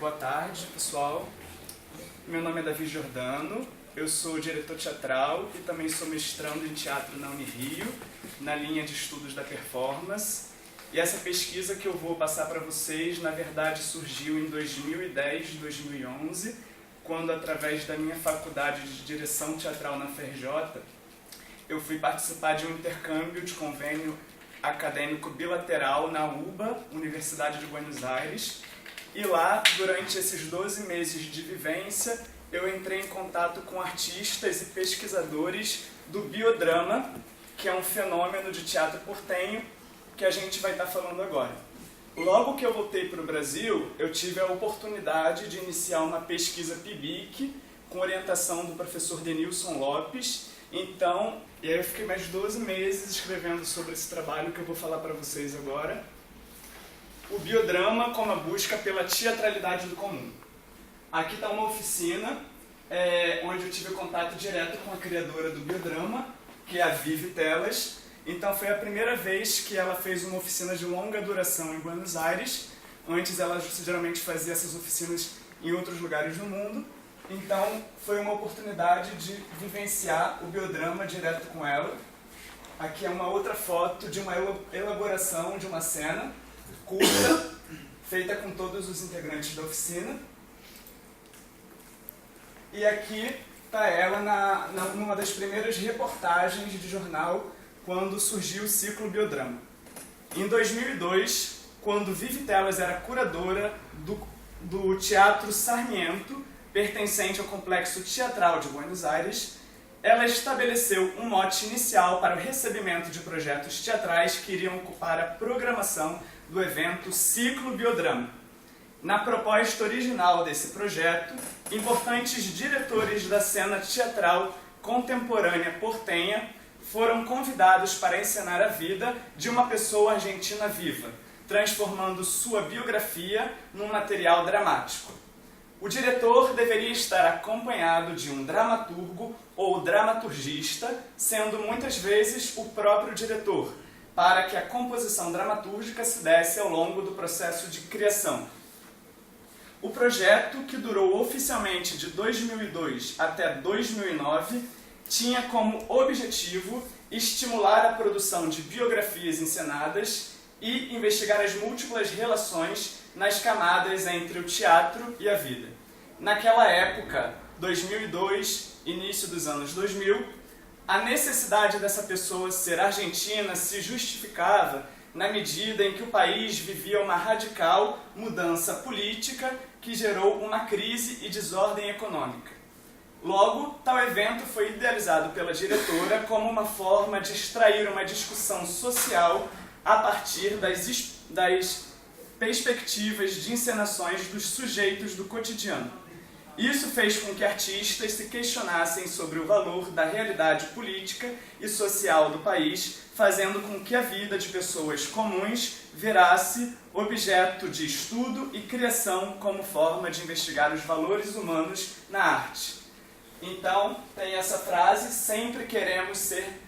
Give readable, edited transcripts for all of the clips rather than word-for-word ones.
Boa tarde, pessoal. Meu nome é Davi Giordano, eu sou diretor teatral e também sou mestrando em teatro na Unirio, na linha de estudos da performance. E essa pesquisa que eu vou passar para vocês, na verdade, surgiu em 2010, 2011, quando, através da minha faculdade de direção teatral na FRJ, eu fui participar de um intercâmbio de convênio acadêmico bilateral na UBA, Universidade de Buenos Aires. E lá, durante esses 12 meses de vivência, eu entrei em contato com artistas e pesquisadores do biodrama, que é um fenômeno de teatro portenho que a gente vai estar falando agora. Logo que eu voltei para o Brasil, eu tive a oportunidade de iniciar uma pesquisa PIBIC com orientação do professor Denilson Lopes. Então, e aí eu fiquei mais 12 meses escrevendo sobre esse trabalho que eu vou falar para vocês agora. O biodrama como a busca pela teatralidade do comum. Aqui está uma oficina onde eu tive contato direto com a criadora do biodrama, que é a Vivi Telas. Então foi a primeira vez que ela fez uma oficina de longa duração em Buenos Aires. Antes ela geralmente fazia essas oficinas em outros lugares do mundo. Então foi uma oportunidade de vivenciar o biodrama direto com ela. Aqui é uma outra foto de uma elaboração de uma cena curta, feita com todos os integrantes da oficina. E aqui está ela numa das primeiras reportagens de jornal, quando surgiu o ciclo biodrama. Em 2002, quando Vivi Telas era curadora do Teatro Sarmiento, pertencente ao Complexo Teatral de Buenos Aires, ela estabeleceu um mote inicial para o recebimento de projetos teatrais que iriam ocupar a programação do evento Ciclo Biodrama. Na proposta original desse projeto, importantes diretores da cena teatral contemporânea portenha foram convidados para encenar a vida de uma pessoa argentina viva, transformando sua biografia num material dramático. O diretor deveria estar acompanhado de um dramaturgo ou dramaturgista, sendo muitas vezes o próprio diretor, para que a composição dramatúrgica se desse ao longo do processo de criação. O projeto, que durou oficialmente de 2002 até 2009, tinha como objetivo estimular a produção de biografias encenadas e investigar as múltiplas relações nas camadas entre o teatro e a vida. Naquela época, 2002, início dos anos 2000, a necessidade dessa pessoa ser argentina se justificava na medida em que o país vivia uma radical mudança política que gerou uma crise e desordem econômica. Logo, tal evento foi idealizado pela diretora como uma forma de extrair uma discussão social a partir das perspectivas de encenações dos sujeitos do cotidiano. Isso fez com que artistas se questionassem sobre o valor da realidade política e social do país, fazendo com que a vida de pessoas comuns virasse objeto de estudo e criação como forma de investigar os valores humanos na arte. Então, tem essa frase: sempre queremos ser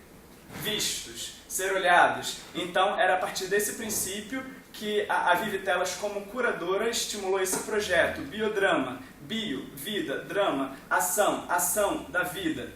vistos, ser olhados. Então, era a partir desse princípio que a Vivi Telas, como curadora, estimulou esse projeto. Biodrama, bio, vida, drama, ação, ação da vida.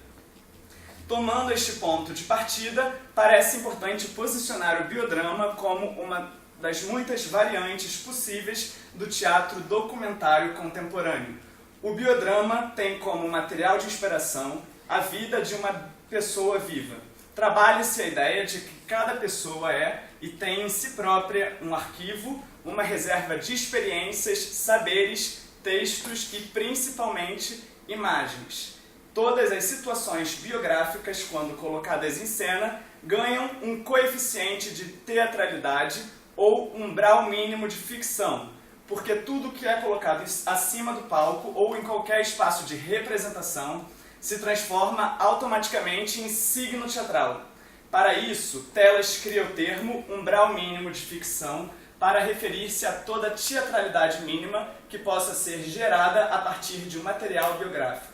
Tomando este ponto de partida, parece importante posicionar o biodrama como uma das muitas variantes possíveis do teatro documentário contemporâneo. O biodrama tem como material de inspiração a vida de uma pessoa viva. Trabalha-se a ideia de que cada pessoa é e tem em si própria um arquivo, uma reserva de experiências, saberes, textos e, principalmente, imagens. Todas as situações biográficas, quando colocadas em cena, ganham um coeficiente de teatralidade ou umbral mínimo de ficção, porque tudo que é colocado acima do palco ou em qualquer espaço de representação se transforma automaticamente em signo teatral. Para isso, Telas cria o termo umbral mínimo de ficção para referir-se a toda teatralidade mínima que possa ser gerada a partir de um material biográfico.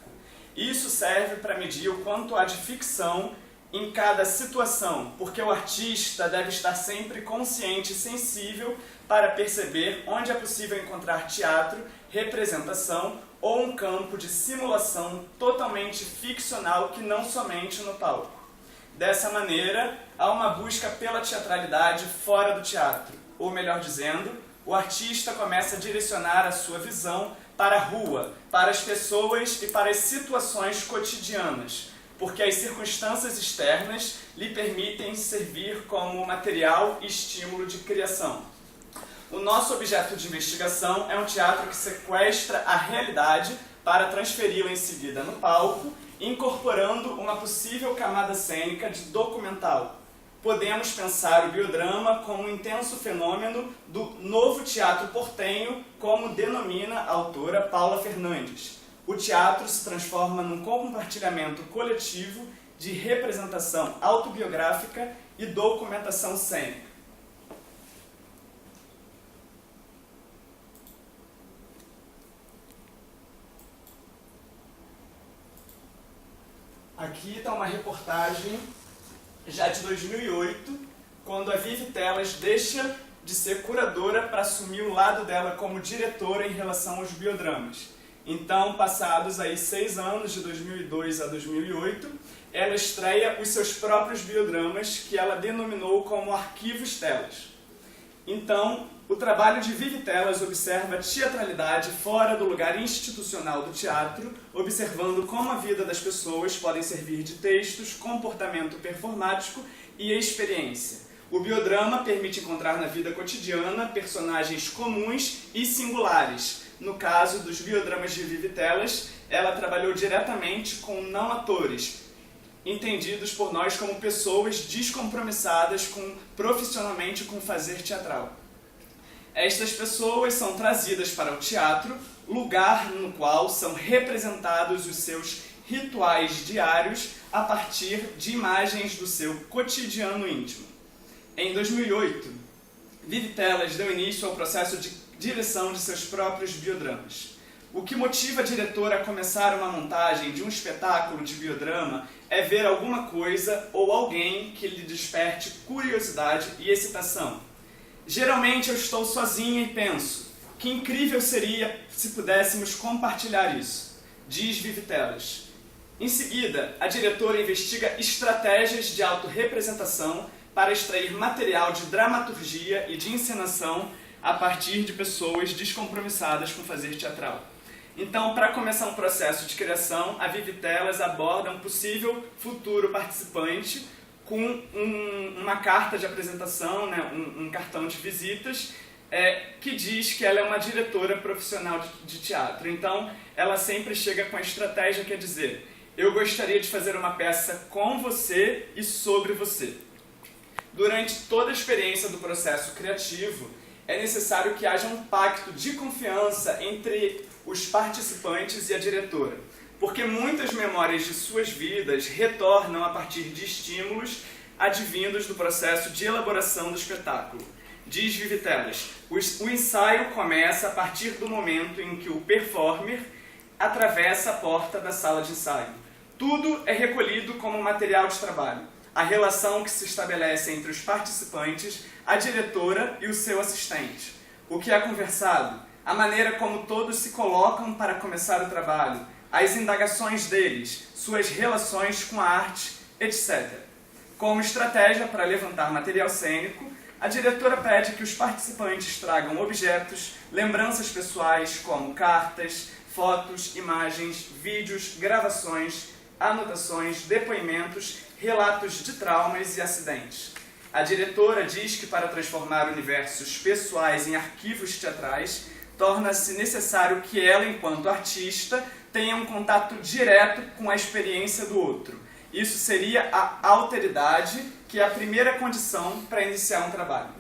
Isso serve para medir o quanto há de ficção em cada situação, porque o artista deve estar sempre consciente e sensível para perceber onde é possível encontrar teatro, representação ou um campo de simulação totalmente ficcional que não somente no palco. Dessa maneira, há uma busca pela teatralidade fora do teatro, ou melhor dizendo, o artista começa a direcionar a sua visão para a rua, para as pessoas e para as situações cotidianas, porque as circunstâncias externas lhe permitem servir como material e estímulo de criação. O nosso objeto de investigação é um teatro que sequestra a realidade para transferi-la em seguida no palco, incorporando uma possível camada cênica de documental. Podemos pensar o biodrama como um intenso fenômeno do novo teatro portenho, como denomina a autora Paula Fernandes. O teatro se transforma num compartilhamento coletivo de representação autobiográfica e documentação cênica. Aqui está uma reportagem já de 2008, quando a Vivi Telas deixa de ser curadora para assumir o lado dela como diretora em relação aos biodramas. Então, passados aí 6 anos, de 2002 a 2008, ela estreia os seus próprios biodramas, que ela denominou como Arquivos Telas. Então, o trabalho de Vivi Telas observa a teatralidade fora do lugar institucional do teatro, observando como a vida das pessoas podem servir de textos, comportamento performático e experiência. O biodrama permite encontrar na vida cotidiana personagens comuns e singulares. No caso dos biodramas de Vivi Telas, ela trabalhou diretamente com não atores, entendidos por nós como pessoas descompromissadas profissionalmente com o fazer teatral. Estas pessoas são trazidas para o teatro, lugar no qual são representados os seus rituais diários a partir de imagens do seu cotidiano íntimo. Em 2008, Vivi Telas deu início ao processo de direção de seus próprios biodramas. O que motiva a diretora a começar uma montagem de um espetáculo de biodrama é ver alguma coisa ou alguém que lhe desperte curiosidade e excitação. Geralmente eu estou sozinha e penso, que incrível seria se pudéssemos compartilhar isso, diz Vivi Telas. Em seguida, a diretora investiga estratégias de autorrepresentação para extrair material de dramaturgia e de encenação a partir de pessoas descompromissadas com o fazer teatral. Então, para começar um processo de criação, a Vivi Telas aborda um possível futuro participante com uma carta de apresentação, né, um cartão de visitas, que diz que ela é uma diretora profissional de teatro. Então, ela sempre chega com a estratégia que é dizer: eu gostaria de fazer uma peça com você e sobre você. Durante toda a experiência do processo criativo, é necessário que haja um pacto de confiança entre os participantes e a diretora, porque muitas memórias de suas vidas retornam a partir de estímulos advindos do processo de elaboração do espetáculo. Diz Vivi Telas, o ensaio começa a partir do momento em que o performer atravessa a porta da sala de ensaio. Tudo é recolhido como material de trabalho. A relação que se estabelece entre os participantes, a diretora e o seu assistente. O que é conversado, a maneira como todos se colocam para começar o trabalho, as indagações deles, suas relações com a arte, etc. Como estratégia para levantar material cênico, a diretora pede que os participantes tragam objetos, lembranças pessoais como cartas, fotos, imagens, vídeos, gravações, anotações, depoimentos, relatos de traumas e acidentes. A diretora diz que para transformar universos pessoais em arquivos teatrais, torna-se necessário que ela, enquanto artista, tenha um contato direto com a experiência do outro. Isso seria a alteridade, que é a primeira condição para iniciar um trabalho.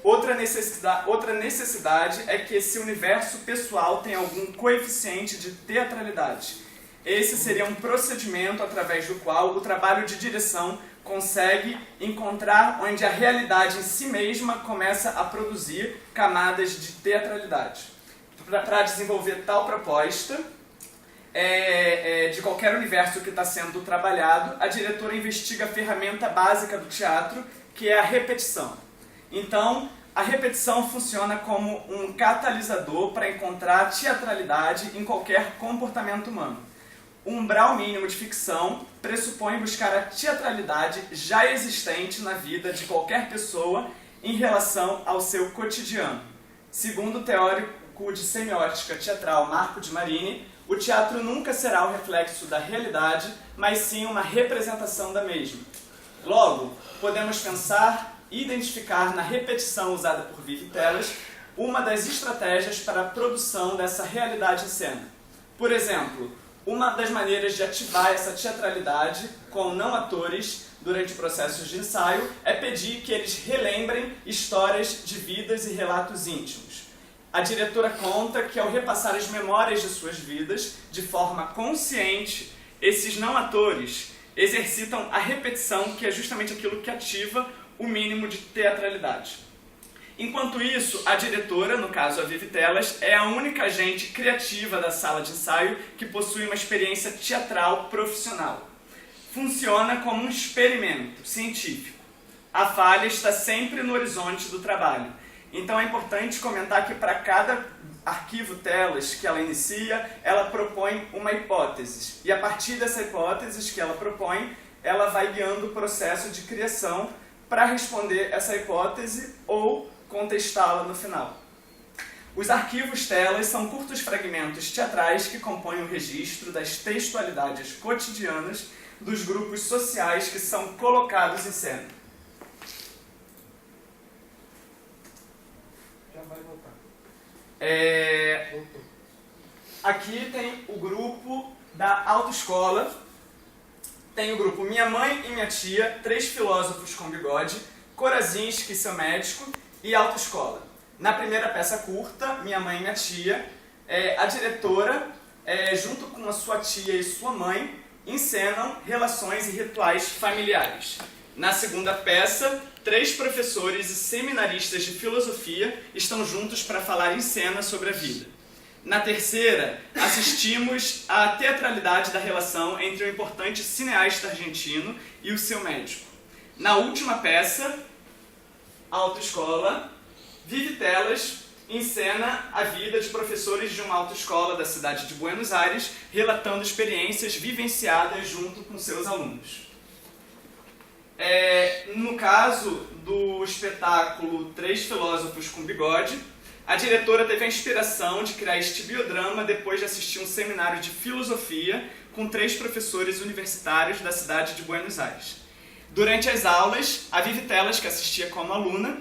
Outra necessidade é que esse universo pessoal tenha algum coeficiente de teatralidade. Esse seria um procedimento através do qual o trabalho de direção consegue encontrar onde a realidade em si mesma começa a produzir camadas de teatralidade. Para desenvolver tal proposta, de qualquer universo que está sendo trabalhado, a diretora investiga a ferramenta básica do teatro, que é a repetição. Então, a repetição funciona como um catalisador para encontrar teatralidade em qualquer comportamento humano. O umbral mínimo de ficção pressupõe buscar a teatralidade já existente na vida de qualquer pessoa em relação ao seu cotidiano. Segundo o teórico de semiótica teatral Marco de Marini, o teatro nunca será o reflexo da realidade, mas sim uma representação da mesma. Logo, podemos pensar e identificar na repetição usada por Vivi Teles uma das estratégias para a produção dessa realidade em cena. Por exemplo, uma das maneiras de ativar essa teatralidade com não atores durante processos de ensaio é pedir que eles relembrem histórias de vidas e relatos íntimos. A diretora conta que ao repassar as memórias de suas vidas de forma consciente, esses não atores exercitam a repetição, que é justamente aquilo que ativa o mínimo de teatralidade. Enquanto isso, a diretora, no caso a Vivi Teles, é a única agente criativa da sala de ensaio que possui uma experiência teatral profissional. Funciona como um experimento científico. A falha está sempre no horizonte do trabalho. Então é importante comentar que para cada arquivo Teles que ela inicia, ela propõe uma hipótese. E a partir dessa hipótese que ela propõe, ela vai guiando o processo de criação para responder essa hipótese ou contestá-la no final. Os arquivos Teles são curtos fragmentos teatrais que compõem o registro das textualidades cotidianas dos grupos sociais que são colocados em cena. Já vai voltar. Aqui tem o grupo da autoescola, tem o grupo Minha Mãe e Minha Tia, Três Filósofos com Bigode, Korazinski, Seu Médico e autoescola. Na primeira peça curta, Minha Mãe e Minha Tia, a diretora, junto com a sua tia e sua mãe, encenam relações e rituais familiares. Na segunda peça, três professores e seminaristas de filosofia estão juntos para falar em cena sobre a vida. Na terceira, assistimos à teatralidade da relação entre o importante cineasta argentino e o seu médico. Na última peça, autoescola, Vivi Teles encena a vida de professores de uma autoescola da cidade de Buenos Aires, relatando experiências vivenciadas junto com seus alunos. No caso do espetáculo Três Filósofos com Bigode, a diretora teve a inspiração de criar este biodrama depois de assistir um seminário de filosofia com três professores universitários da cidade de Buenos Aires. Durante as aulas, a Vivi Teles, que assistia como aluna,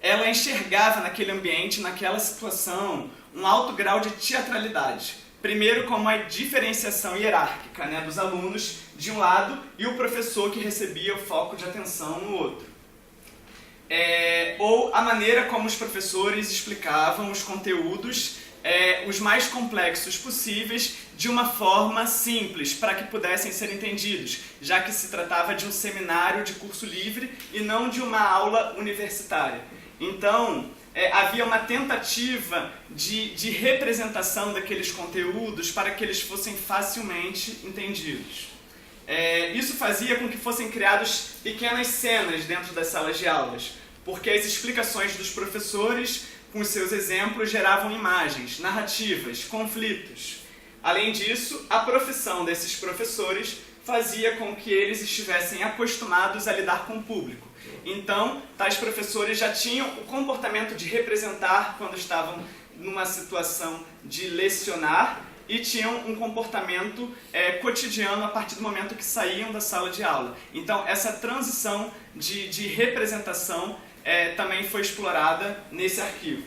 ela enxergava naquele ambiente, naquela situação, um alto grau de teatralidade. Primeiro, como a diferenciação hierárquica, dos alunos de um lado e o professor que recebia o foco de atenção no outro. Ou a maneira como os professores explicavam os conteúdos, os mais complexos possíveis, de uma forma simples, para que pudessem ser entendidos, já que se tratava de um seminário de curso livre e não de uma aula universitária. Então, havia uma tentativa de representação daqueles conteúdos para que eles fossem facilmente entendidos. Isso fazia com que fossem criadas pequenas cenas dentro das salas de aulas, porque as explicações dos professores, com os seus exemplos, geravam imagens, narrativas, conflitos. Além disso, a profissão desses professores fazia com que eles estivessem acostumados a lidar com o público. Então, tais professores já tinham o comportamento de representar quando estavam numa situação de lecionar e tinham um comportamento cotidiano a partir do momento que saíam da sala de aula. Então, essa transição de representação também foi explorada nesse arquivo.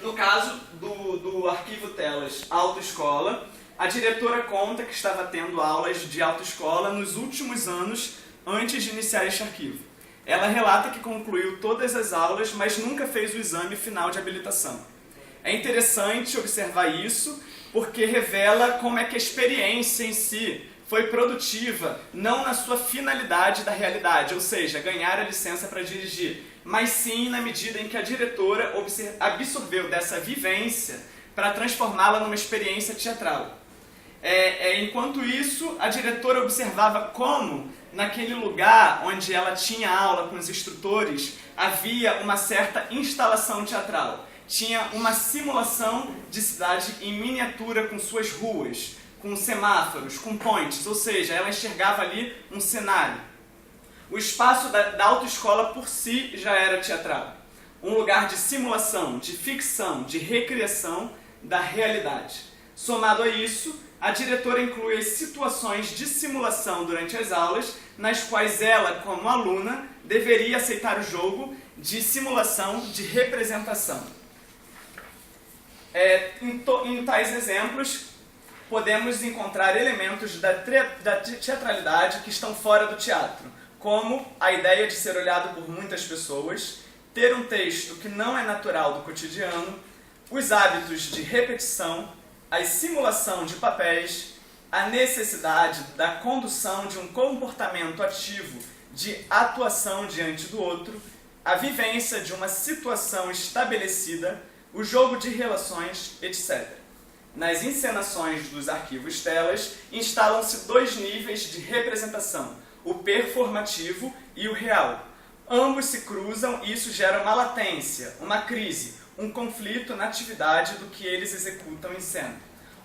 No caso do arquivo Teles Autoescola, a diretora conta que estava tendo aulas de autoescola nos últimos anos antes de iniciar este arquivo. Ela relata que concluiu todas as aulas, mas nunca fez o exame final de habilitação. É interessante observar isso, porque revela como é que a experiência em si foi produtiva, não na sua finalidade da realidade, ou seja, ganhar a licença para dirigir, mas sim na medida em que a diretora absorveu dessa vivência para transformá-la numa experiência teatral. Enquanto isso, a diretora observava como naquele lugar onde ela tinha aula com os instrutores, havia uma certa instalação teatral. Tinha uma simulação de cidade em miniatura com suas ruas, com semáforos, com pontes, ou seja, ela enxergava ali um cenário. O espaço da autoescola por si já era teatral. Um lugar de simulação, de ficção, de recriação da realidade. Somado a isso, a diretora inclui as situações de simulação durante as aulas, nas quais ela, como aluna, deveria aceitar o jogo de simulação de representação. Em tais exemplos, podemos encontrar elementos da teatralidade que estão fora do teatro, como a ideia de ser olhado por muitas pessoas, ter um texto que não é natural do cotidiano, os hábitos de repetição, a simulação de papéis, a necessidade da condução de um comportamento ativo de atuação diante do outro, a vivência de uma situação estabelecida, o jogo de relações, etc. Nas encenações dos arquivos telas, instalam-se dois níveis de representação, o performativo e o real. Ambos se cruzam e isso gera uma latência, uma crise, um conflito na atividade do que eles executam em cena.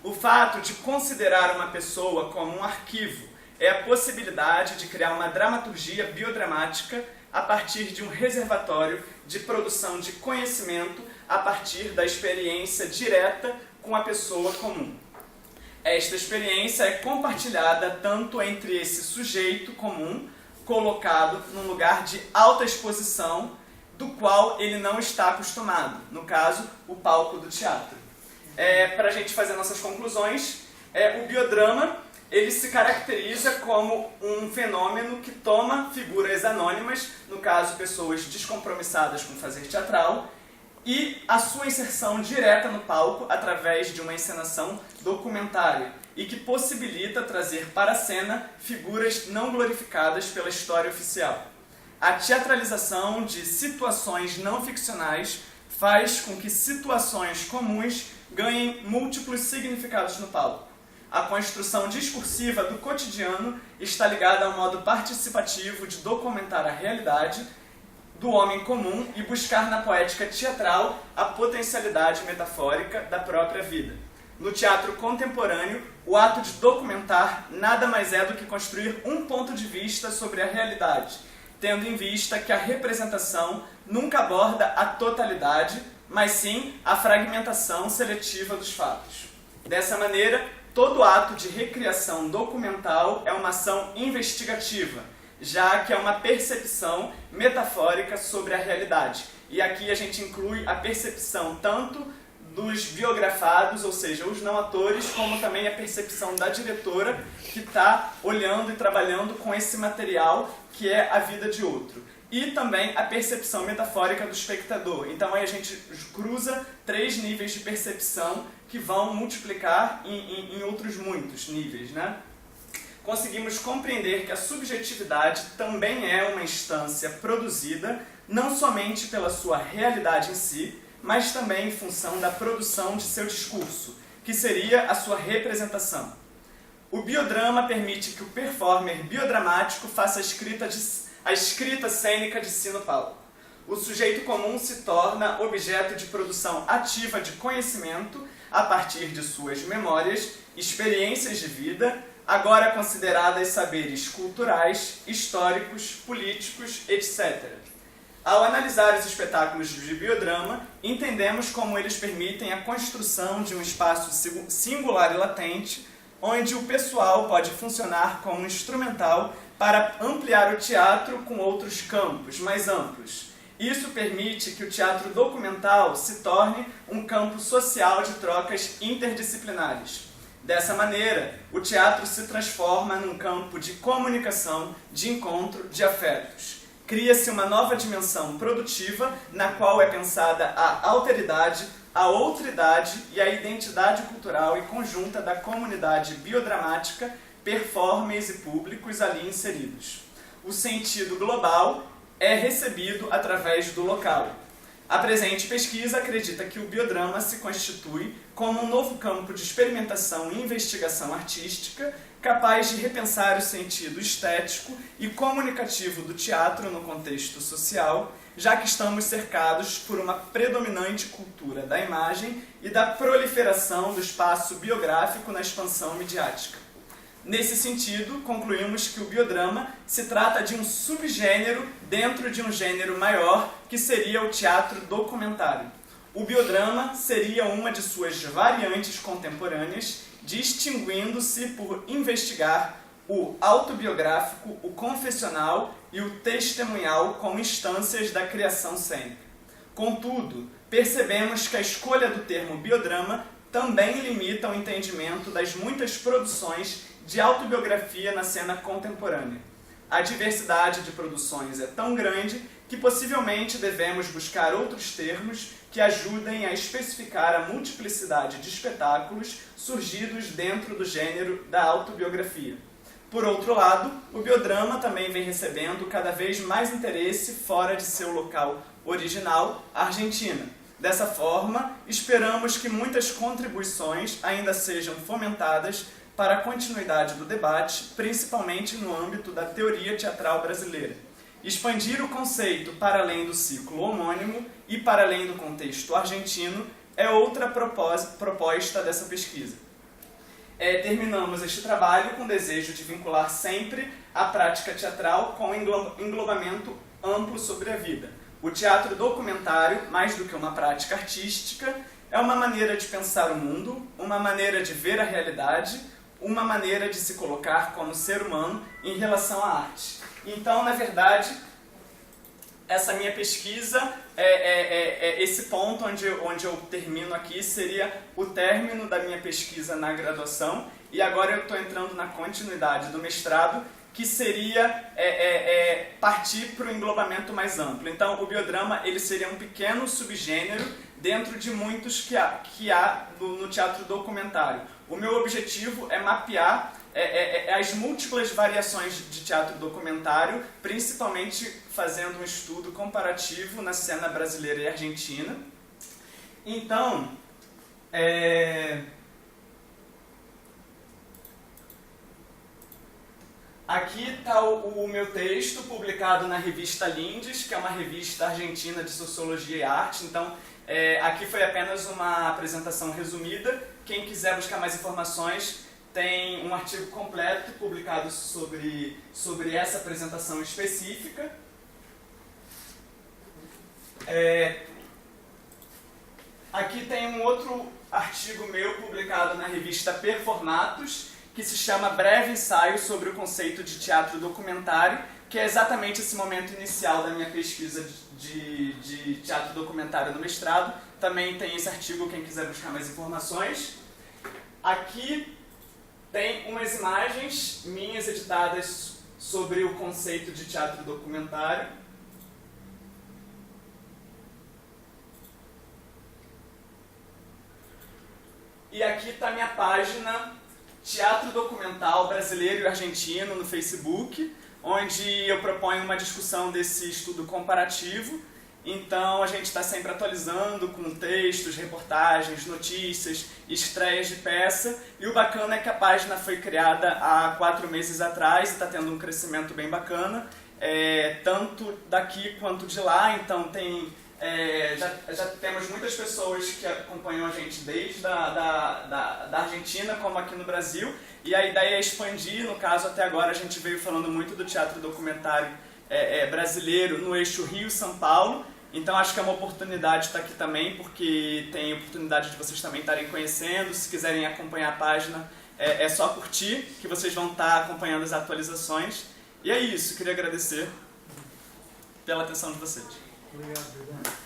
O fato de considerar uma pessoa como um arquivo é a possibilidade de criar uma dramaturgia biodramática a partir de um reservatório de produção de conhecimento a partir da experiência direta com a pessoa comum. Esta experiência é compartilhada tanto entre esse sujeito comum, colocado num lugar de alta exposição, do qual ele não está acostumado, no caso, o palco do teatro. Para a gente fazer nossas conclusões, o biodrama ele se caracteriza como um fenômeno que toma figuras anônimas, no caso, pessoas descompromissadas com o fazer teatral, e a sua inserção direta no palco através de uma encenação documentária e que possibilita trazer para a cena figuras não glorificadas pela história oficial. A teatralização de situações não ficcionais faz com que situações comuns ganhem múltiplos significados no palco. A construção discursiva do cotidiano está ligada ao modo participativo de documentar a realidade do homem comum e buscar na poética teatral a potencialidade metafórica da própria vida. No teatro contemporâneo, o ato de documentar nada mais é do que construir um ponto de vista sobre a realidade, tendo em vista que a representação nunca aborda a totalidade, mas sim a fragmentação seletiva dos fatos. Dessa maneira, todo ato de recriação documental é uma ação investigativa, já que é uma percepção metafórica sobre a realidade. E aqui a gente inclui a percepção tanto dos biografados, ou seja, os não atores, como também a percepção da diretora que está olhando e trabalhando com esse material que é a vida de outro. E também a percepção metafórica do espectador. Então aí a gente cruza 3 níveis de percepção que vão multiplicar em outros muitos níveis, né? Conseguimos compreender que a subjetividade também é uma instância produzida não somente pela sua realidade em si, mas também em função da produção de seu discurso, que seria a sua representação. O biodrama permite que o performer biodramático faça a escrita cênica de si no palco. O sujeito comum se torna objeto de produção ativa de conhecimento a partir de suas memórias, experiências de vida, agora consideradas saberes culturais, históricos, políticos, etc. Ao analisar os espetáculos de biodrama, entendemos como eles permitem a construção de um espaço singular e latente, onde o pessoal pode funcionar como um instrumental para ampliar o teatro com outros campos mais amplos. Isso permite que o teatro documental se torne um campo social de trocas interdisciplinares. Dessa maneira, o teatro se transforma num campo de comunicação, de encontro, de afetos. Cria-se uma nova dimensão produtiva na qual é pensada a alteridade, a outridade e a identidade cultural e conjunta da comunidade biodramática, performers e públicos ali inseridos. O sentido global é recebido através do local. A presente pesquisa acredita que o biodrama se constitui como um novo campo de experimentação e investigação artística capaz de repensar o sentido estético e comunicativo do teatro no contexto social, já que estamos cercados por uma predominante cultura da imagem e da proliferação do espaço biográfico na expansão midiática. Nesse sentido, concluímos que o biodrama se trata de um subgênero dentro de um gênero maior, que seria o teatro documentário. O biodrama seria uma de suas variantes contemporâneas, distinguindo-se por investigar o autobiográfico, o confessional e o testemunhal como instâncias da criação cênica. Contudo, percebemos que a escolha do termo biodrama também limita o entendimento das muitas produções de autobiografia na cena contemporânea. A diversidade de produções é tão grande que possivelmente devemos buscar outros termos que ajudem a especificar a multiplicidade de espetáculos surgidos dentro do gênero da autobiografia. Por outro lado, o biodrama também vem recebendo cada vez mais interesse fora de seu local original, a Argentina. Dessa forma, esperamos que muitas contribuições ainda sejam fomentadas para a continuidade do debate, principalmente no âmbito da teoria teatral brasileira. Expandir o conceito para além do ciclo homônimo e para além do contexto argentino é outra proposta dessa pesquisa. Terminamos este trabalho com o desejo de vincular sempre a prática teatral com englobamento amplo sobre a vida. O teatro documentário, mais do que uma prática artística, é uma maneira de pensar o mundo, uma maneira de ver a realidade, uma maneira de se colocar como ser humano em relação à arte. Então, na verdade, essa minha pesquisa, esse ponto onde eu termino aqui, seria o término da minha pesquisa na graduação, e agora eu estou entrando na continuidade do mestrado, que seria partir para o englobamento mais amplo. Então, o biodrama ele seria um pequeno subgênero dentro de muitos que há no teatro documentário. O meu objetivo é mapear as múltiplas variações de teatro documentário, principalmente fazendo um estudo comparativo na cena brasileira e argentina. Então, aqui está o meu texto publicado na revista Lindes, que é uma revista argentina de sociologia e arte. Então, aqui foi apenas uma apresentação resumida. Quem quiser buscar mais informações, tem um artigo completo publicado sobre essa apresentação específica. Aqui tem um outro artigo meu publicado na revista Performatos, que se chama Breve Ensaio sobre o Conceito de Teatro Documentário, que é exatamente esse momento inicial da minha pesquisa de teatro documentário no mestrado. Também tem esse artigo, quem quiser buscar mais informações. Aqui tem umas imagens minhas editadas sobre o conceito de teatro documentário. E aqui está a minha página Teatro Documental Brasileiro e Argentino no Facebook, onde eu proponho uma discussão desse estudo comparativo. Então a gente está sempre atualizando com textos, reportagens, notícias, estreias de peça. E o bacana é que a página foi criada há 4 meses atrás e está tendo um crescimento bem bacana, tanto daqui quanto de lá. Então já temos muitas pessoas que acompanham a gente desde da Argentina como aqui no Brasil. E a ideia é expandir. No caso, até agora a gente veio falando muito do teatro documentário brasileiro no eixo Rio-São Paulo. Então acho que é uma oportunidade estar aqui também, porque tem oportunidade de vocês também estarem conhecendo. Se quiserem acompanhar a página, é só curtir, que vocês vão estar acompanhando as atualizações. E é isso, queria agradecer pela atenção de vocês. Obrigado.